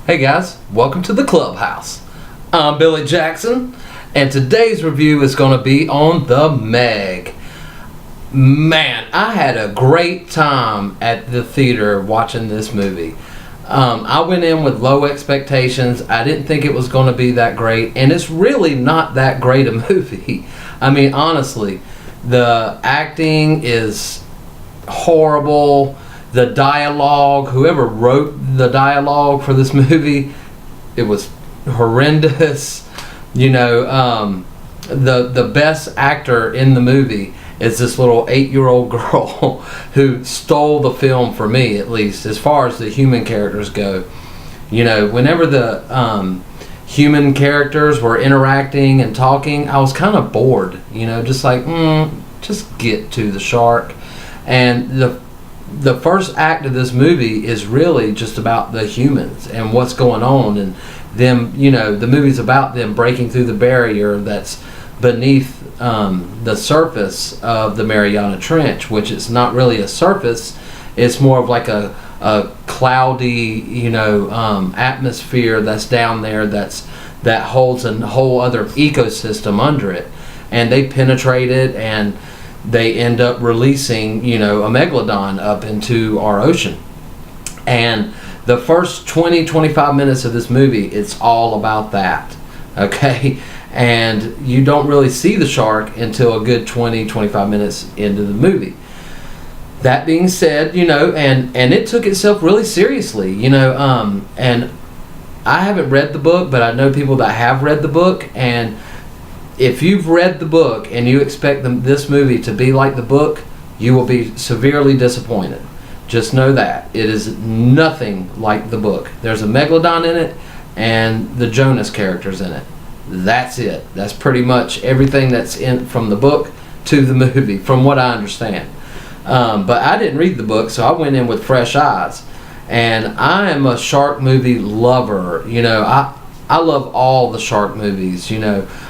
Hey guys, welcome to the Clubhouse. I'm Billy Jackson, and today's review is going to be on The Meg. Man, I had a great time at the theater watching this movie. I went in with low expectations. I didn't think it was going to be that great, and it's really not that great a movie. I mean, honestly, the acting is horrible. The dialogue, whoever wrote the dialogue for this movie, it was horrendous. The best actor in the movie is this little 8-year-old girl who stole the film for me, at least, as far as the human characters go. Whenever the human characters were interacting and talking, I was kind of bored. Just like, just get to the shark. And the first act of this movie is really just about the humans and what's going on, and them, the movie's about them breaking through the barrier that's beneath the surface of the Mariana Trench, which is not really a surface. It's more of like a cloudy, atmosphere that's down there that holds a whole other ecosystem under it. And they penetrate it, and they end up releasing, a megalodon up into our ocean. And the first 20-25 minutes of this movie, it's all about that, okay? And you don't really see the shark until a good 20-25 minutes into the movie. That being said, and it took itself really seriously, and I haven't read the book, but I know people that have read the book, and if you've read the book and you expect this movie to be like the book, you will be severely disappointed. Just know that. It is nothing like the book. There's a megalodon in it and the Jonas characters in it. That's it. That's pretty much everything that's in from the book to the movie, from what I understand. But I didn't read the book, so I went in with fresh eyes. And I am a shark movie lover. I love all the shark movies,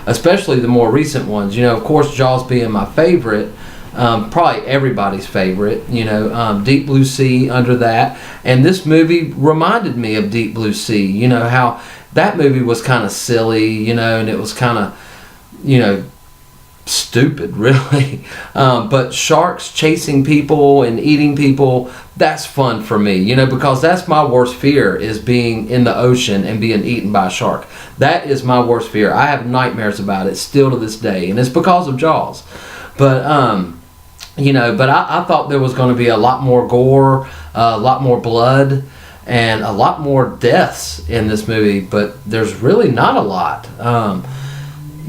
especially the more recent ones. Of course, Jaws being my favorite, probably everybody's favorite, Deep Blue Sea under that. And this movie reminded me of Deep Blue Sea, how that movie was kind of silly, and it was kind of, stupid, really. But sharks chasing people and eating people, that's fun for me, because that's my worst fear, is being in the ocean and being eaten by a shark. That is my worst fear. I have nightmares about it still to this day, and it's because of Jaws. But I thought there was going to be a lot more gore, a lot more blood, and a lot more deaths in this movie, but there's really not a lot.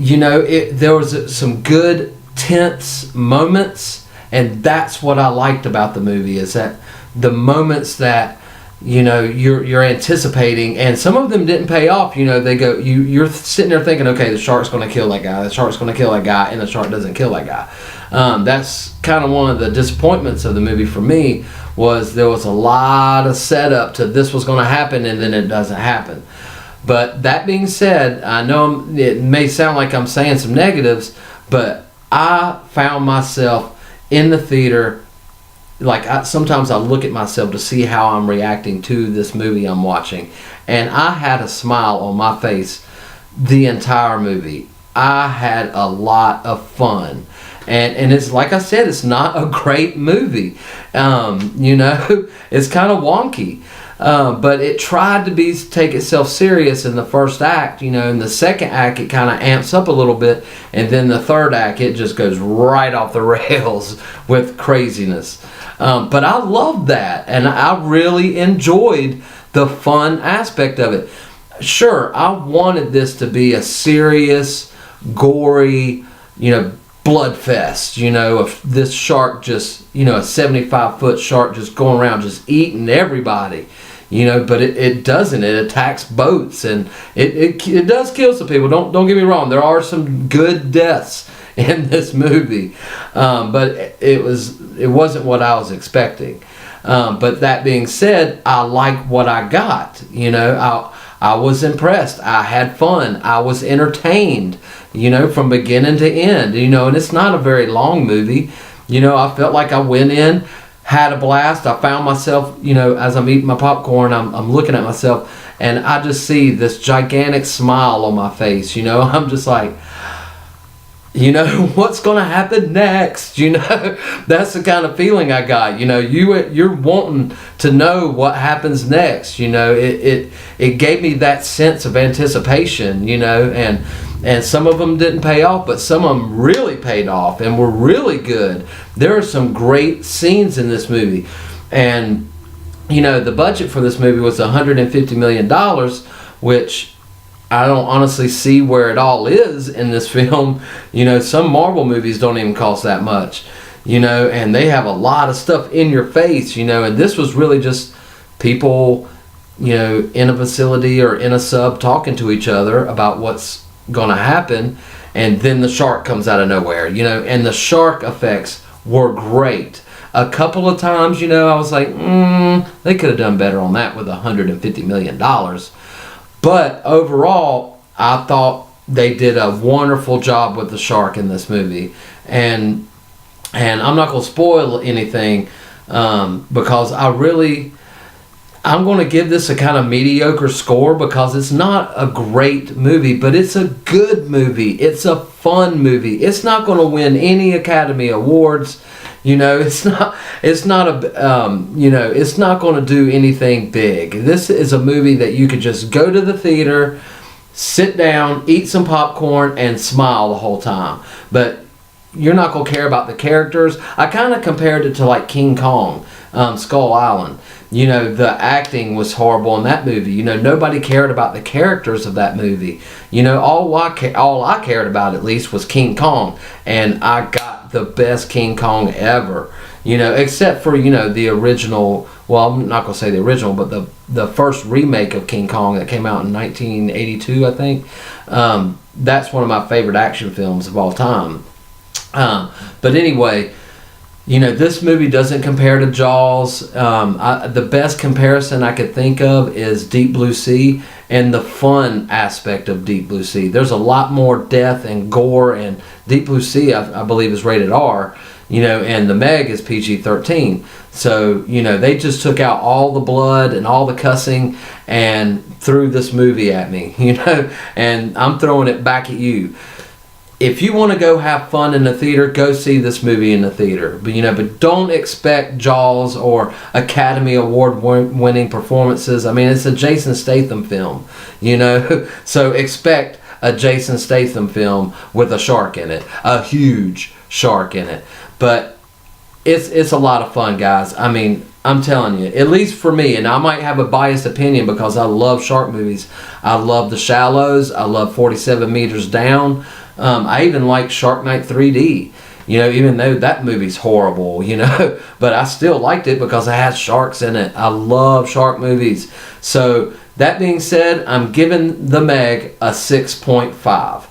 There was some good tense moments, and that's what I liked about the movie, is that the moments that you're anticipating, and some of them didn't pay off. They go, you're sitting there thinking, okay, the shark's going to kill that guy, and the shark doesn't kill that guy. That's kind of one of the disappointments of the movie for me, was there was a lot of setup to this was going to happen, and then it doesn't happen. But that being said, I know it may sound like I'm saying some negatives, but I found myself in the theater, sometimes I look at myself to see how I'm reacting to this movie I'm watching, and I had a smile on my face the entire movie. I had a lot of fun. And it's like I said, it's not a great movie. It's kind of wonky. But it tried to take itself serious in the first act. In the second act, it kind of amps up a little bit. And then the third act, it just goes right off the rails with craziness. But I loved that. And I really enjoyed the fun aspect of it. Sure, I wanted this to be a serious, gory, blood fest, of this shark just, a 75-foot shark just going around just eating everybody, but it doesn't. It attacks boats, and it does kill some people. Don't get me wrong. There are some good deaths in this movie, but it wasn't what I was expecting. But that being said, I like what I got. I was impressed. I had fun. I was entertained, from beginning to end, and it's not a very long movie. I felt like I went in had a blast. I found myself, as I'm eating my popcorn, I'm looking at myself, and I just see this gigantic smile on my face. I'm just like, what's going to happen next? That's the kind of feeling I got. You're wanting to know what happens next. It gave me that sense of anticipation. And some of them didn't pay off, but some of them really paid off and were really good. There are some great scenes in this movie, and the budget for this movie was $150 million, which I don't honestly see where it all is in this film. Some Marvel movies don't even cost that much, and they have a lot of stuff in your face, and this was really just people, in a facility or in a sub talking to each other about what's going to happen, and then the shark comes out of nowhere, and the shark effects were great. A couple of times, I was like, they could have done better on that with $150 million. But overall, I thought they did a wonderful job with the shark in this movie. And I'm not going to spoil anything because I'm going to give this a kind of mediocre score because it's not a great movie, but it's a good movie. It's a fun movie. It's not going to win any Academy Awards. It's not going to do anything big. This is a movie that you could just go to the theater, sit down, eat some popcorn, and smile the whole time. But you're not going to care about the characters. I kind of compared it to like King Kong, Skull Island. The acting was horrible in that movie. Nobody cared about the characters of that movie. All I cared about at least was King Kong, and I got the best King Kong ever. Except for the original. Well, I'm not gonna say the original, but the first remake of King Kong that came out in 1982, I think. That's one of my favorite action films of all time. But anyway. This movie doesn't compare to Jaws. The best comparison I could think of is Deep Blue Sea and the fun aspect of Deep Blue Sea. There's a lot more death and gore, and Deep Blue Sea, I believe, is rated R, and the Meg is PG-13. So, they just took out all the blood and all the cussing and threw this movie at me, and I'm throwing it back at you. If you want to go have fun in the theater, go see this movie in the theater. But don't expect Jaws or Academy Award winning performances. I mean, it's a Jason Statham film, So expect a Jason Statham film with a shark in it, a huge shark in it. But it's a lot of fun, guys. I mean, I'm telling you, at least for me, and I might have a biased opinion because I love shark movies. I love The Shallows. I love 47 Meters Down. I even like Shark Night 3D, even though that movie's horrible, but I still liked it because it has sharks in it. I love shark movies. So that being said, I'm giving The Meg a 6.5.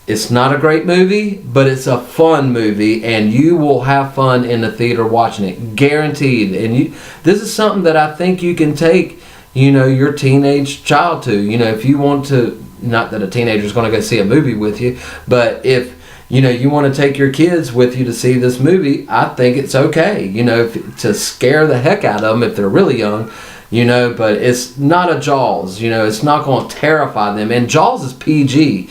It's not a great movie, but it's a fun movie, and you will have fun in the theater watching it, guaranteed. And this is something that I think you can take, your teenage child to, if you want to. Not that a teenager is going to go see a movie with you, but if you want to take your kids with you to see this movie, I think it's okay, to scare the heck out of them if they're really young, but it's not a Jaws, it's not going to terrify them. And Jaws is PG,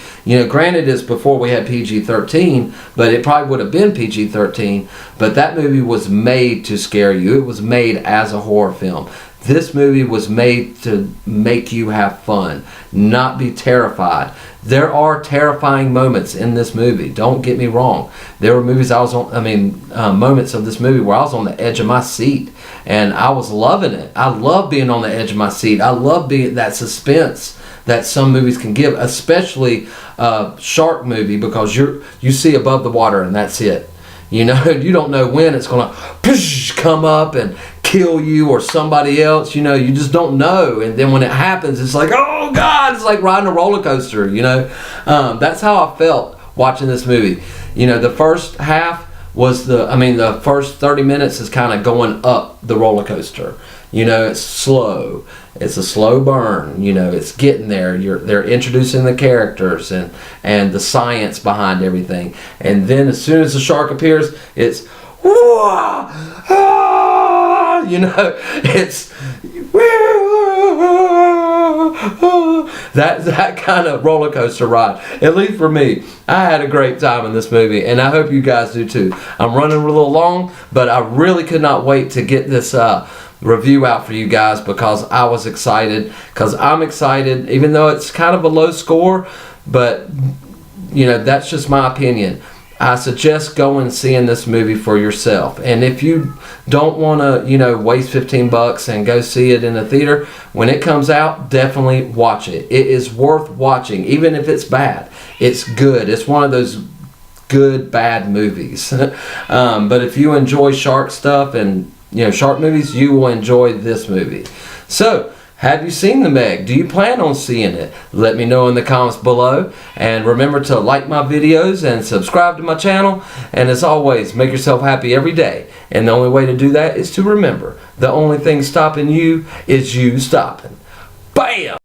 granted it's before we had PG-13, but it probably would have been PG-13, but that movie was made to scare you. It was made as a horror film. This movie was made to make you have fun, not be terrified. There are terrifying moments in this movie. Don't get me wrong. There were moments of this movie where I was on the edge of my seat, and I was loving it. I love being on the edge of my seat. I love being that suspense that some movies can give, especially a shark movie, because you see above the water and that's it. You don't know when it's going to come up and kill you or somebody else. You just don't know. And then when it happens, it's like, oh God, it's like riding a roller coaster. That's how I felt watching this movie. The first half was the first 30 minutes is kind of going up the roller coaster. It's slow. It's a slow burn. It's getting there. They're introducing the characters and the science behind everything. And then as soon as the shark appears, it's whoa, ah! you know, it's that kind of roller coaster ride. At least for me, I had a great time in this movie, and I hope you guys do too. I'm running a little long, but I really could not wait to get this review out for you guys, because I was excited, because I'm excited, even though it's kind of a low score, but you know, that's just my opinion. I suggest going and seeing this movie for yourself. And if you don't want to, you know, waste $15 and go see it in the theater, when it comes out, definitely watch it. It is worth watching, even if it's bad. It's good. It's one of those good, bad movies. But if you enjoy shark stuff and, you know, shark movies, you will enjoy this movie. So, have you seen the Meg? Do you plan on seeing it? Let me know in the comments below. And remember to like my videos and subscribe to my channel. And as always, make yourself happy every day. And the only way to do that is to remember, the only thing stopping you is you stopping. Bam!